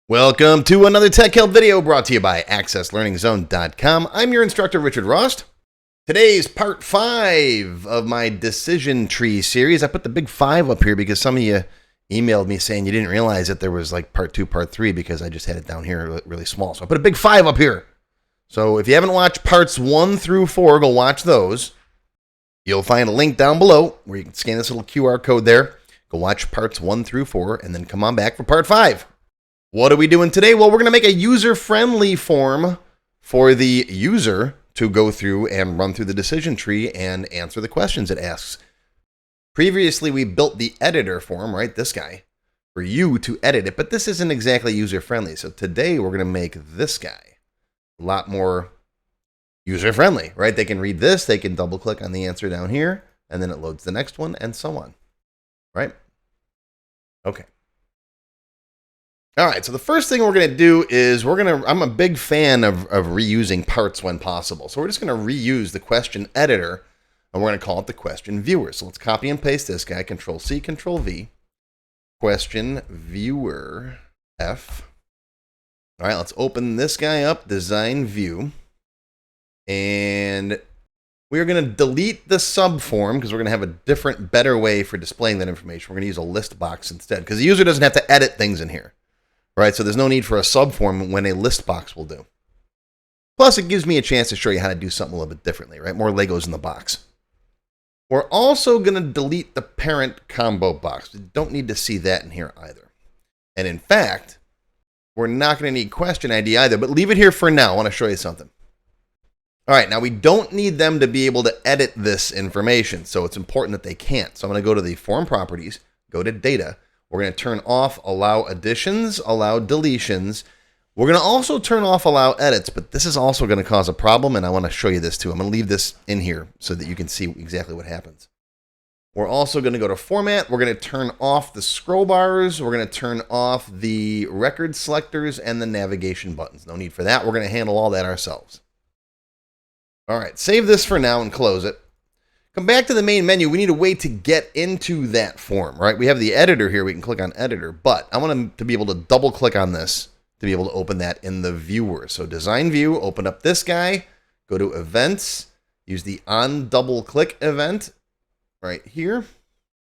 Welcome to another Tech Help video brought to you by AccessLearningZone.com. I'm your instructor, Richard Rost. Today's part 5 of my decision tree series. I put the big 5 up here because some of you emailed me saying you didn't realize that there was like part 2, part 3 because I just had it down here really small. So I put a big 5 up here. So if you haven't watched parts 1 through 4, go watch those. You'll find a link down below where you can scan this little QR code there. Go watch parts 1 through 4 and then come on back for part 5. What are we doing today? Well, we're going to make a user-friendly form for the user to go through and run through the decision tree and answer the questions it asks. Previously, we built the editor form, right, this guy, for you to edit it, but this isn't exactly user-friendly. So today, we're going to make this guy a lot more user-friendly, right? They can read this, they can double-click on the answer down here, and then it loads the next one, and so on, right? Okay. All right, so the first thing we're going to do is I'm a big fan of reusing parts when possible. So we're just going to reuse the question editor, and we're going to call it the question viewer. So let's copy and paste this guy, Control-C, Control-V, question viewer F. All right, let's open this guy up, design view. And we're going to delete the subform because we're going to have a different, better way for displaying that information. We're going to use a list box instead because the user doesn't have to edit things in here. Right, so there's no need for a subform when a list box will do. Plus, it gives me a chance to show you how to do something a little bit differently, right? More Legos in the box. We're also going to delete the parent combo box. We don't need to see that in here either. And in fact, we're not going to need question ID either, but leave it here for now. I want to show you something. All right, now we don't need them to be able to edit this information, so it's important that they can't. So I'm going to go to the form properties, go to data. We're going to turn off allow additions, allow deletions. We're going to also turn off allow edits, but this is also going to cause a problem, and I want to show you this too. I'm going to leave this in here so that you can see exactly what happens. We're also going to go to format. We're going to turn off the scroll bars. We're going to turn off the record selectors and the navigation buttons. No need for that. We're going to handle all that ourselves. All right, save this for now and close it. Come back to the main menu. We need a way to get into that form, right? We have the editor here. We can click on editor, but I want to be able to double click on this to be able to open that in the viewer. So design view, open up this guy, go to events, use the on double click event right here.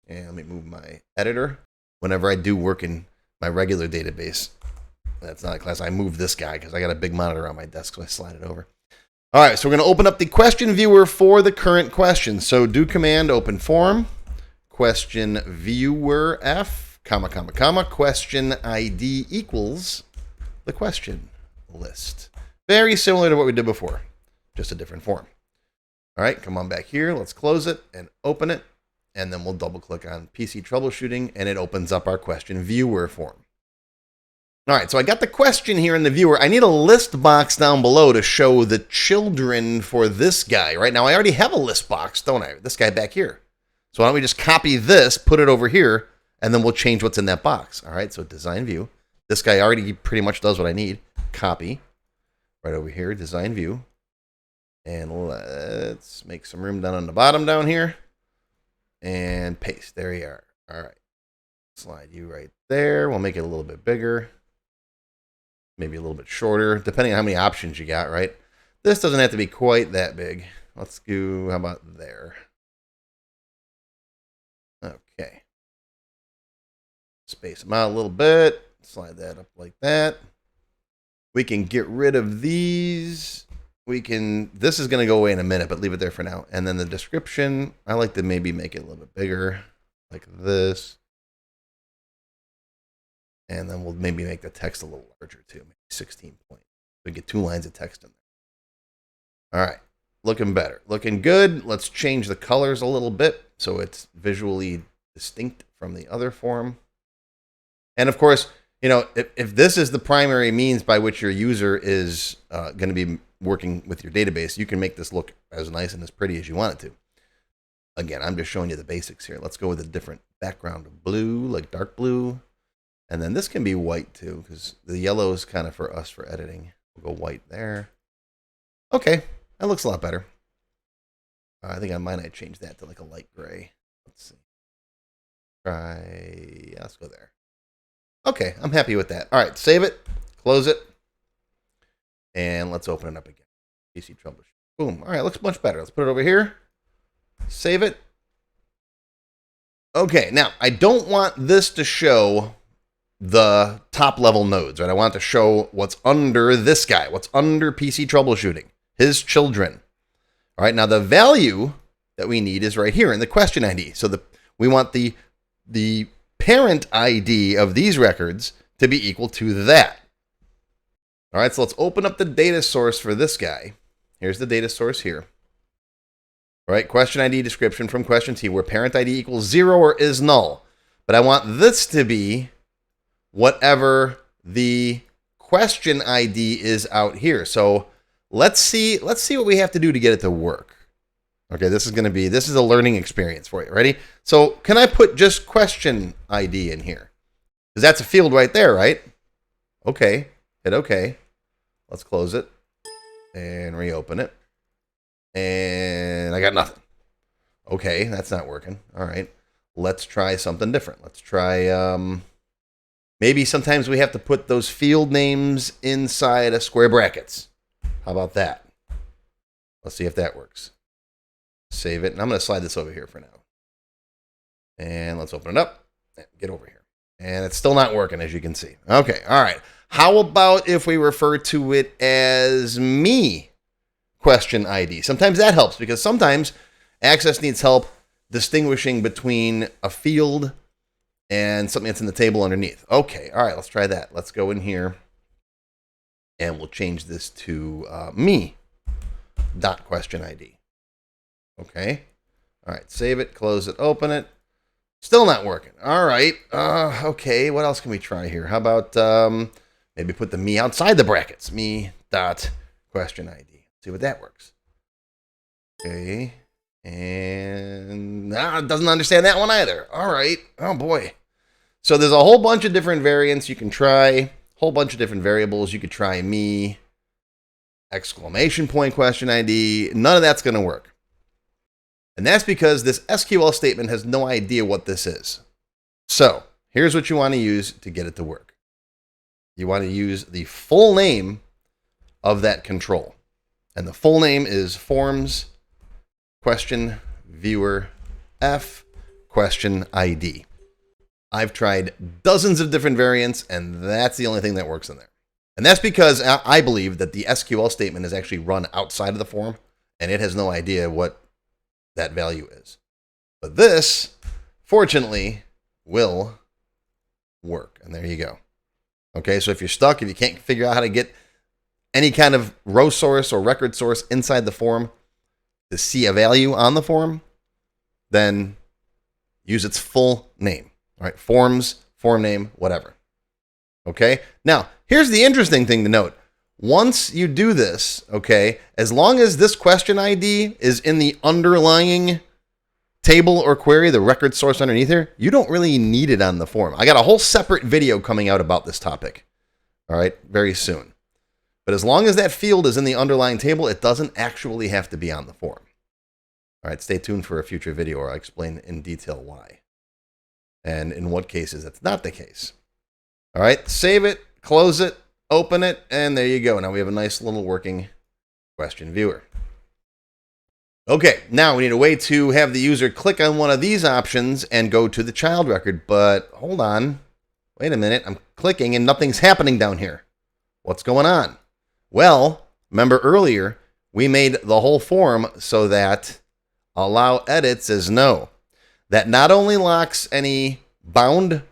And let me move my editor. Whenever I do work in my regular database, that's not a class, I move this guy because I got a big monitor on my desk, so I slide it over. All right, so we're going to open up the question viewer for the current question. So do command open form, question viewer F, comma, comma, comma, question ID equals the question list. Very similar to what we did before, just a different form. All right, come on back here. Let's close it and open it. And then we'll double click on PC troubleshooting and it opens up our question viewer form. All right, so I got the question here in the viewer. I need a list box down below to show the children for this guy. Right now, I already have a list box, don't I? This guy back here. So why don't we just copy this, put it over here, and then we'll change what's in that box. All right, so design view. This guy already pretty much does what I need. Copy. Right over here, design view. And let's make some room down on the bottom down here. And paste. There you are. All right. Slide you right there. We'll make it a little bit bigger. Maybe a little bit shorter, depending on how many options you got, right? This doesn't have to be quite that big. Let's go, how about there? Okay. Space them out a little bit. Slide that up like that. We can get rid of these. This is going to go away in a minute, but leave it there for now. And then the description, I like to maybe make it a little bit bigger, like this. And then we'll maybe make the text a little larger too, maybe 16 points. We get 2 lines of text in there. All right, looking better, looking good. Let's change the colors a little bit so it's visually distinct from the other form. And of course, you know, if this is the primary means by which your user is going to be working with your database, you can make this look as nice and as pretty as you want it to. Again, I'm just showing you the basics here. Let's go with a different background of blue, like dark blue. And then this can be white too, because the yellow is kind of for us for editing. We'll go white there. Okay, that looks a lot better. I think I might change that to like a light gray. Let's see. Try, yeah, let's go there. Okay, I'm happy with that. All right, save it, close it, and let's open it up again. PC troubleshooting. Boom. All right, looks much better. Let's put it over here. Save it. Okay, now I don't want this to show the top level nodes, right? I want it to show what's under this guy, what's under PC troubleshooting, his children. All right, now the value that we need is right here in the question ID. So we want the parent ID of these records to be equal to that. All right, so let's open up the data source for this guy. Here's the data source here. All right, question ID description from question T, where parent ID equals 0 or is null. But I want this to be whatever the question ID is out here. So let's see what we have to do to get it to work. Okay, this is a learning experience for you. Ready? So can I put just question ID in here? Because that's a field right there, right? Okay, hit OK. Let's close it and reopen it. And I got nothing. Okay, that's not working. All right, let's try something different. Let's try, maybe sometimes we have to put those field names inside of square brackets. How about that? Let's see if that works. Save it, and I'm going to slide this over here for now. And let's open it up. Get over here. And it's still not working, as you can see. Okay, all right. How about if we refer to it as me? Question ID. Sometimes that helps because sometimes Access needs help distinguishing between a field and something that's in the table underneath. Okay, all right, let's try that. Let's go in here and we'll change this to me dot question ID. Okay, all right, save it, close it, open it. Still not working. All right, okay, what else can we try here? How about maybe put the me outside the brackets, me dot question ID. See what that works. Okay. And it doesn't understand that one either. All right. Oh, boy. So there's a whole bunch of different variants you can try. Whole bunch of different variables. You could try me, exclamation point question ID. None of that's going to work. And that's because this SQL statement has no idea what this is. So here's what you want to use to get it to work. You want to use the full name of that control. And the full name is forms question viewer F question ID. I've tried dozens of different variants, and that's the only thing that works in there. And that's because I believe that the SQL statement is actually run outside of the form, and it has no idea what that value is. But this, fortunately, will work. And there you go. Okay, so if you're stuck, if you can't figure out how to get any kind of row source or record source inside the form to see a value on the form, then use its full name. All right, forms, form name, whatever. Okay, now here's the interesting thing to note. Once you do this, okay, as long as this question ID is in the underlying table or query, the record source underneath here, you don't really need it on the form. I got a whole separate video coming out about this topic, all right, very soon. But as long as that field is in the underlying table, it doesn't actually have to be on the form. All right, stay tuned for a future video where I explain in detail why. And in what cases that's not the case. All right, save it, close it, open it, and there you go. Now we have a nice little working question viewer. Okay, now we need a way to have the user click on one of these options and go to the child record. But hold on, wait a minute, I'm clicking and nothing's happening down here. What's going on? Well, remember earlier, we made the whole form so that allow edits is no. That not only locks any bound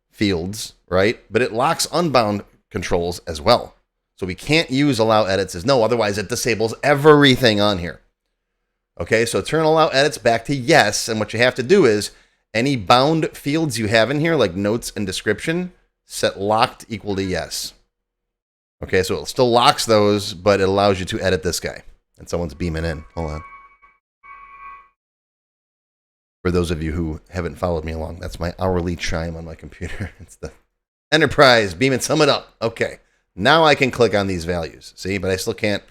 fields, right, but it locks unbound controls as well. So we can't use allow edits as no, otherwise it disables everything on here. Okay, so turn allow edits back to yes, and what you have to do is any bound fields you have in here, like notes and description, set locked equal to yes. Okay, so it still locks those, but it allows you to edit this guy. And someone's beaming in. Hold on. For those of you who haven't followed me along, that's my hourly chime on my computer. It's the Enterprise beaming, sum it up. Okay, now I can click on these values. See, but I still can't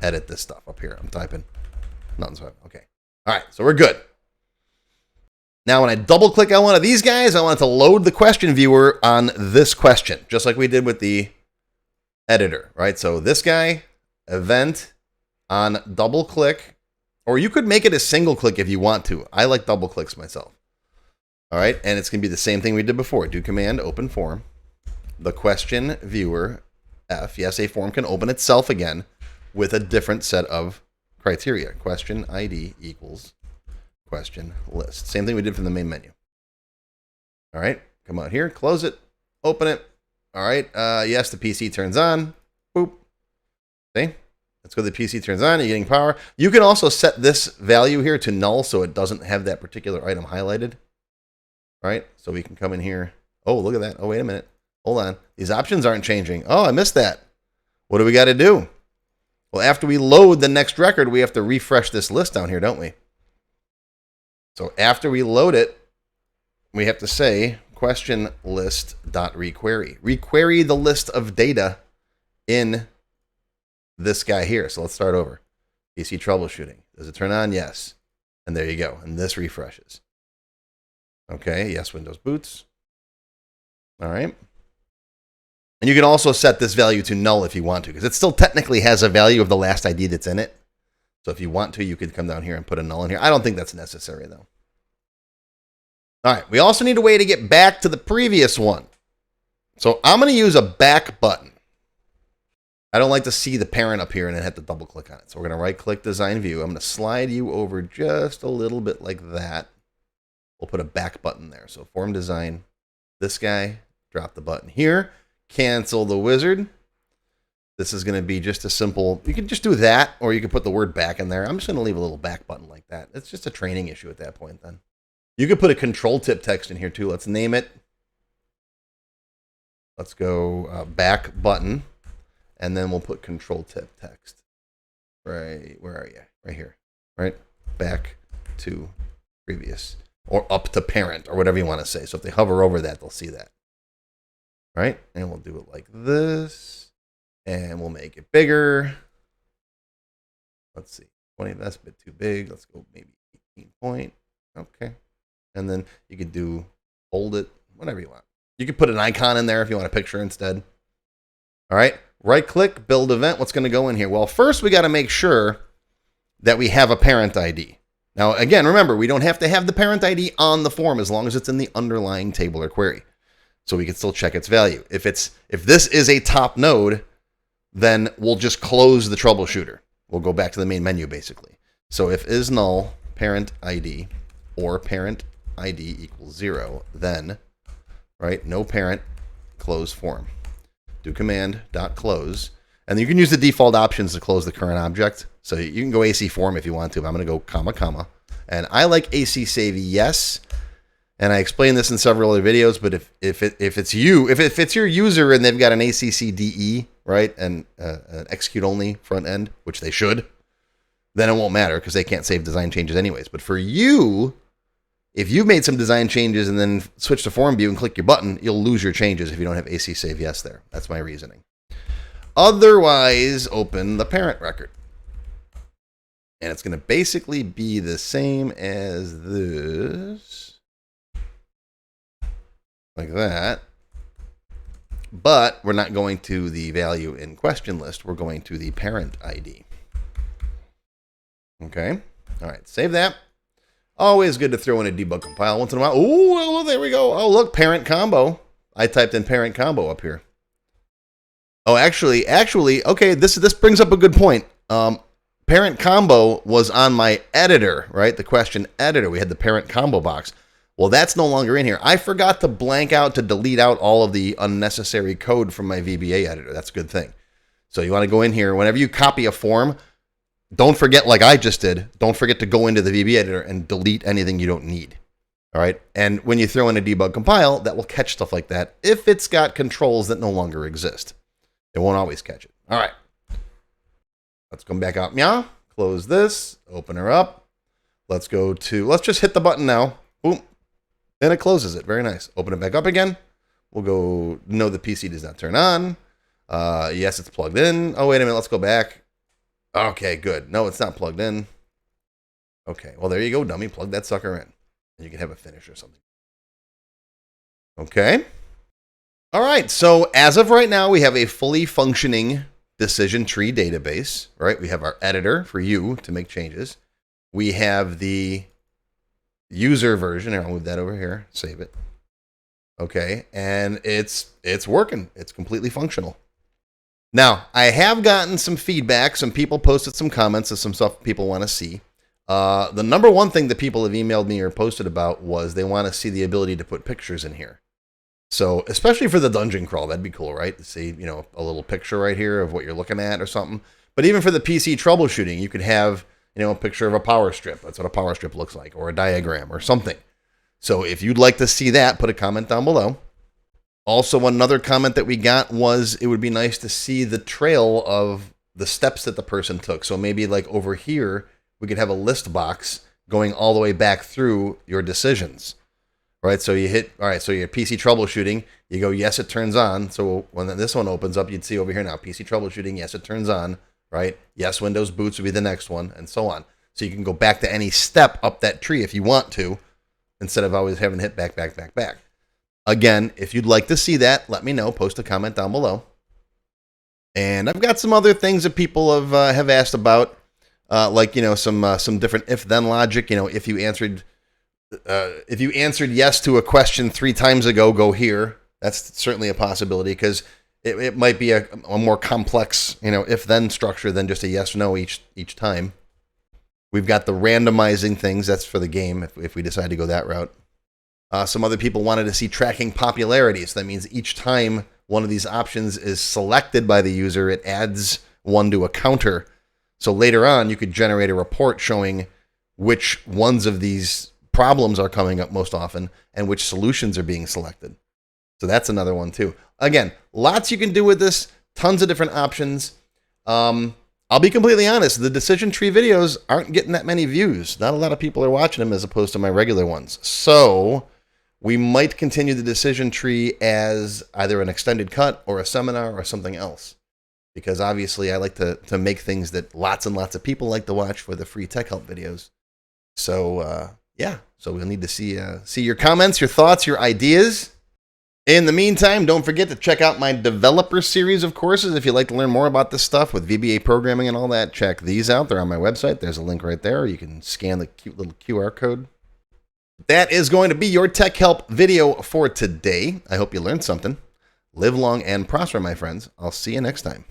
edit this stuff up here. I'm typing. Nothing's okay. All right, so we're good. Now, when I double click on one of these guys, I want it to load the question viewer on this question, just like we did with the editor, right? So this guy, event on double click, or you could make it a single click if you want to. I like double clicks myself. All right, and it's going to be the same thing we did before. Do command open form, the question viewer F. Yes, a form can open itself again with a different set of criteria. Question ID equals question list. Same thing we did from the main menu. All right, come out here, close it, open it. All right, yes, the PC turns on. Boop. See? Let's go to the PC turns on, you're getting power. You can also set this value here to null so it doesn't have that particular item highlighted. All right, so we can come in here. Oh, look at that. Oh, wait a minute. Hold on. These options aren't changing. Oh, I missed that. What do we got to do? Well, after we load the next record, we have to refresh this list down here, don't we? So after we load it, we have to say question list.requery. Requery the list of data in this guy here. So let's start over. PC troubleshooting. Does it turn on? Yes. And there you go. And this refreshes. Okay. Yes, Windows boots. All right. And you can also set this value to null if you want to, because it still technically has a value of the last ID that's in it. So if you want to, you could come down here and put a null in here. I don't think that's necessary, though. All right. We also need a way to get back to the previous one. So I'm going to use a back button. I don't like to see the parent up here and then have to double click on it. So we're going to right click design view. I'm going to slide you over just a little bit like that. We'll put a back button there. So form design, this guy, drop the button here, cancel the wizard. This is going to be just a simple, you can just do that, or you can put the word back in there. I'm just going to leave a little back button like that. It's just a training issue at that point then. You could put a control tip text in here too. Let's name it. Let's go back button. And then we'll put control tip text. Right, where are you? Right here, right? Back to previous, or up to parent, or whatever you want to say. So if they hover over that, they'll see that. Right? And we'll do it like this. And we'll make it bigger. Let's see, 20, that's a bit too big. Let's go maybe 18 point. Okay. And then you could do, hold it, whatever you want. You could put an icon in there if you want a picture instead. All right. Right click, build event. What's going to go in here? Well, first we got to make sure that we have a parent ID. Now, again, remember, we don't have to have the parent ID on the form as long as it's in the underlying table or query. So we can still check its value. If this is a top node, then we'll just close the troubleshooter. We'll go back to the main menu basically. So if is null parent ID or parent ID equals 0, then, right, no parent, close form. Do command dot close, and you can use the default options to close the current object. So you can go AC form if you want to, but I'm going to go comma, comma. And I like AC save yes. And I explained this in several other videos, but if it's your user and they've got an ACCDE, right, and an execute only front end, which they should, then it won't matter because they can't save design changes anyways. But for you, if you've made some design changes and then switch to form view and click your button, you'll lose your changes if you don't have AC save yes there. That's my reasoning. Otherwise, open the parent record. And it's going to basically be the same as this. Like that. But we're not going to the value in question list. We're going to the parent ID. Okay. All right. Save that. Always good to throw in a debug compile once in a while. Ooh, there we go. Oh, look, parent combo. I typed in parent combo up here. Oh, actually, okay, this brings up a good point. Parent combo was on my editor, right? The question editor. We had the parent combo box. Well, that's no longer in here. I forgot to blank out to delete out all of the unnecessary code from my VBA editor. That's a good thing. So you want to go in here. Whenever you copy a form, don't forget, like I just did, don't forget to go into the VB editor and delete anything you don't need. All right. And when you throw in a debug compile, that will catch stuff like that if it's got controls that no longer exist. It won't always catch it. All right. Let's come back out. Meow. Close this. Open her up. Let's just hit the button now. Boom. Then it closes it. Very nice. Open it back up again. We'll go, no, the PC does not turn on. Yes, it's plugged in. Oh, wait a minute. Let's go back. Okay, good. No, it's not plugged in. Okay, well, there you go, dummy. Plug that sucker in. And you can have a finish or something. Okay. All right. So as of right now, we have a fully functioning decision tree database, right? We have our editor for you to make changes. We have the user version. I'll move that over here, save it. Okay. And it's working. It's completely functional. Now, I have gotten some feedback. Some people posted some comments of some stuff people want to see. The number one thing that people have emailed me or posted about was they want to see the ability to put pictures in here. So, especially for the dungeon crawl, that'd be cool, right? To see, you know, a little picture right here of what you're looking at or something. But even for the PC troubleshooting, you could have, you know, a picture of a power strip. That's what a power strip looks like, or a diagram or something. So if you'd like to see that, put a comment down below. Also, another comment that we got was it would be nice to see the trail of the steps that the person took. So maybe like over here, we could have a list box going all the way back through your decisions. Right, so you hit, all right, so your PC troubleshooting, you go, yes, it turns on. So when this one opens up, you'd see over here now, PC troubleshooting, yes, it turns on, right? Yes, Windows boots would be the next one, and so on. So you can go back to any step up that tree if you want to, instead of always having to hit back. Again, if you'd like to see that, let me know. Post a comment down below. And I've got some other things that people have asked about, like, you know, some different if-then logic. You know, if you answered yes to a question 3 times ago, go here. That's certainly a possibility, because it might be a more complex, you know, if-then structure than just a yes/no each time. We've got the randomizing things. That's for the game if we decide to go that route. Some other people wanted to see tracking popularity. So that means each time one of these options is selected by the user, it adds one to a counter. So later on, you could generate a report showing which ones of these problems are coming up most often and which solutions are being selected. So that's another one too. Again, lots you can do with this, tons of different options. I'll be completely honest, the decision tree videos aren't getting that many views. Not a lot of people are watching them as opposed to my regular ones. So we might continue the decision tree as either an extended cut or a seminar or something else. Because obviously I like to make things that lots and lots of people like to watch for the free tech help videos. So yeah, so we'll need to see your comments, your thoughts, your ideas. In the meantime, don't forget to check out my developer series of courses. If you'd like to learn more about this stuff with VBA programming and all that, check these out. They're on my website. There's a link right there. You can scan the cute little QR code. That is going to be your tech help video for today. I hope you learned something. Live long and prosper, my friends. I'll see you next time.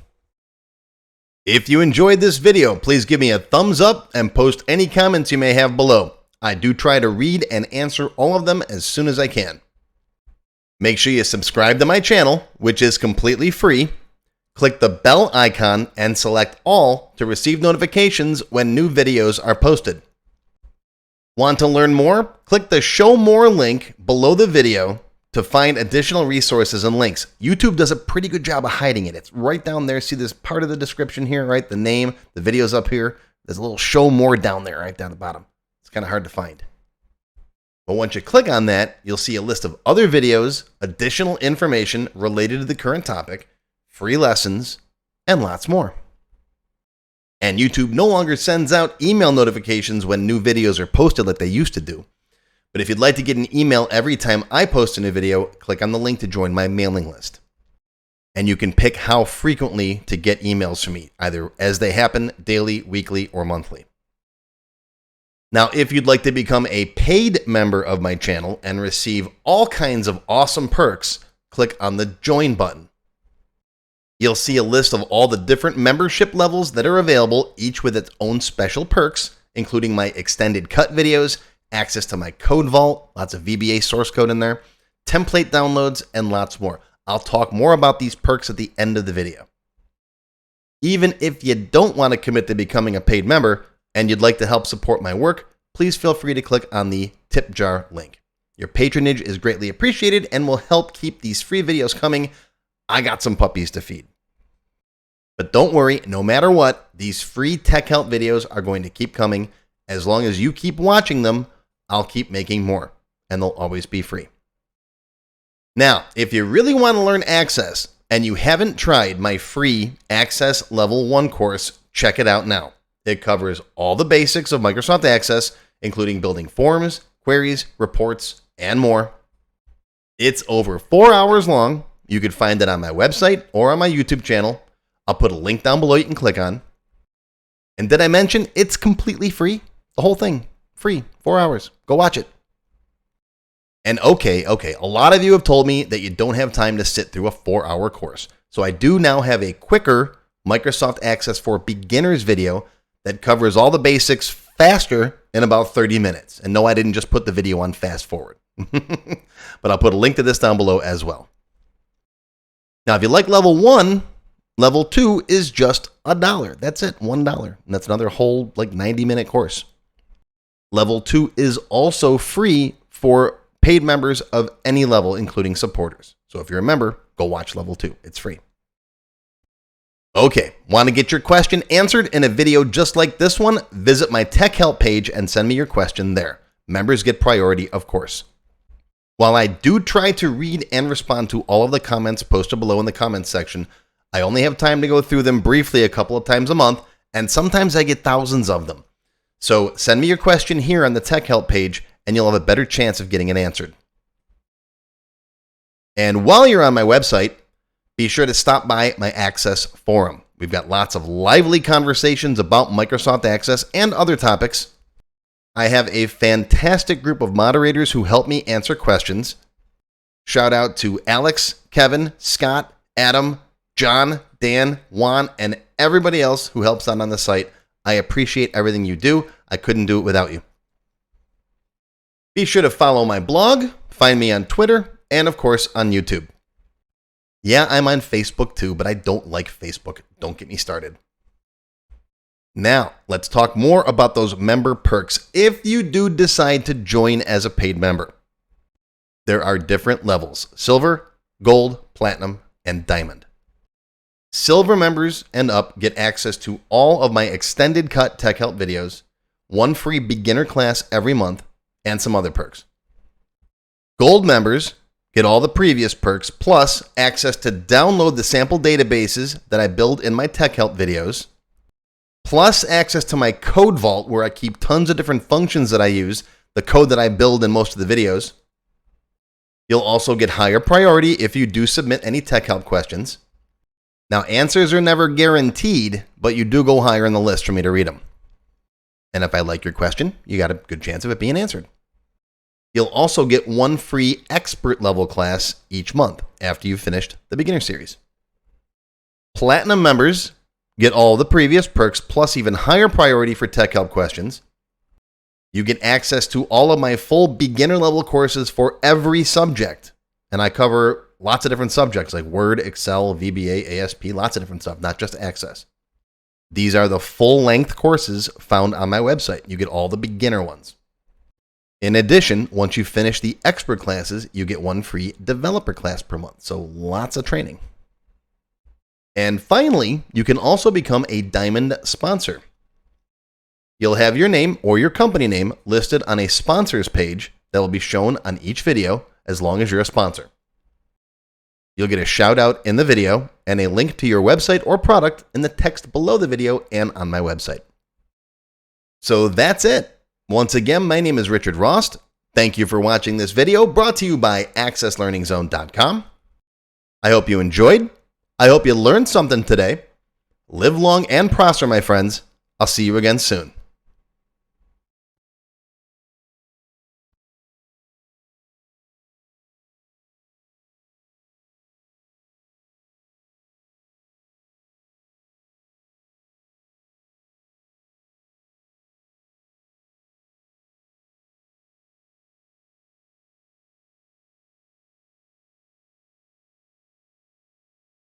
If you enjoyed this video, please give me a thumbs up and post any comments you may have below. I do try to read and answer all of them as soon as I can. Make sure you subscribe to my channel, which is completely free. Click the bell icon and select all to receive notifications when new videos are posted. Want to learn more? Click the Show More link below the video to find additional resources and links. YouTube does a pretty good job of hiding it. It's right down there. See this part of the description here, right? The name, the video's up here. There's a little Show More down there, right down the bottom. It's kind of hard to find. But once you click on that, you'll see a list of other videos, additional information related to the current topic, free lessons, and lots more. And YouTube no longer sends out email notifications when new videos are posted like they used to do. But if you'd like to get an email every time I post a new video, click on the link to join my mailing list. And you can pick how frequently to get emails from me, either as they happen, daily, weekly, or monthly. Now, if you'd like to become a paid member of my channel and receive all kinds of awesome perks, click on the Join button. You'll see a list of all the different membership levels that are available, each with its own special perks, including my extended cut videos, access to my code vault, lots of VBA source code in there, template downloads, and lots more. I'll talk more about these perks at the end of the video. Even if you don't want to commit to becoming a paid member, and you'd like to help support my work, please feel free to click on the tip jar link. Your patronage is greatly appreciated and will help keep these free videos coming. I got some puppies to feed. But don't worry, no matter what, these free tech help videos are going to keep coming. As long as you keep watching them, I'll keep making more, and they'll always be free. Now, if you really want to learn Access and you haven't tried my free Access Level 1 course, check it out now. It covers all the basics of Microsoft Access, including building forms, queries, reports, and more. It's over 4 hours long. You can find it on my website or on my YouTube channel. I'll put a link down below you can click on. And did I mention it's completely free? The whole thing, free, 4 hours. Go watch it. And okay, a lot of you have told me that you don't have time to sit through a 4-hour course. So I do now have a quicker Microsoft Access for Beginners video that covers all the basics faster in about 30 minutes. And no, I didn't just put the video on fast forward. But I'll put a link to this down below as well. Now, if you like level 1, level 2 is just $1. That's it, $1. And that's another whole 90-minute course. Level 2 is also free for paid members of any level, including supporters. So if you're a member, go watch level 2. It's free. Okay, want to get your question answered in a video just like this one? Visit my tech help page and send me your question there. Members get priority, of course. While I do try to read and respond to all of the comments posted below in the comments section, I only have time to go through them briefly a couple of times a month, and sometimes I get thousands of them. So send me your question here on the tech help page, and you'll have a better chance of getting it answered. And while you're on my website, be sure to stop by my Access forum. We've got lots of lively conversations about Microsoft Access and other topics. I have a fantastic group of moderators who help me answer questions. Shout out to Alex, Kevin, Scott, Adam, John, Dan, Juan, and everybody else who helps out on the site. I appreciate everything you do. I couldn't do it without you. Be sure to follow my blog, find me on Twitter, and of course on YouTube. Yeah, I'm on Facebook too, but I don't like Facebook. Don't get me started. Now, let's talk more about those member perks if you do decide to join as a paid member. There are different levels: Silver, Gold, Platinum, and Diamond. Silver members and up get access to all of my extended cut tech help videos, one free beginner class every month, and some other perks. Gold members get all the previous perks, plus access to download the sample databases that I build in my tech help videos, plus access to my code vault where I keep tons of different functions that I use, the code that I build in most of the videos. You'll also get higher priority if you do submit any tech help questions. Now, answers are never guaranteed, but you do go higher in the list for me to read them. And if I like your question, you got a good chance of it being answered. You'll also get one free expert level class each month after you've finished the beginner series. Platinum members get all the previous perks plus even higher priority for tech help questions. You get access to all of my full beginner level courses for every subject. And I cover lots of different subjects like Word, Excel, VBA, ASP, lots of different stuff, not just Access. These are the full-length courses found on my website. You get all the beginner ones. In addition, once you finish the expert classes, you get one free developer class per month. So lots of training. And finally, you can also become a Diamond sponsor. You'll have your name or your company name listed on a sponsors page that will be shown on each video as long as you're a sponsor. You'll get a shout out in the video and a link to your website or product in the text below the video and on my website. So that's it. Once again, my name is Richard Rost. Thank you for watching this video brought to you by AccessLearningZone.com. I hope you enjoyed. I hope you learned something today. Live long and prosper, my friends. I'll see you again soon.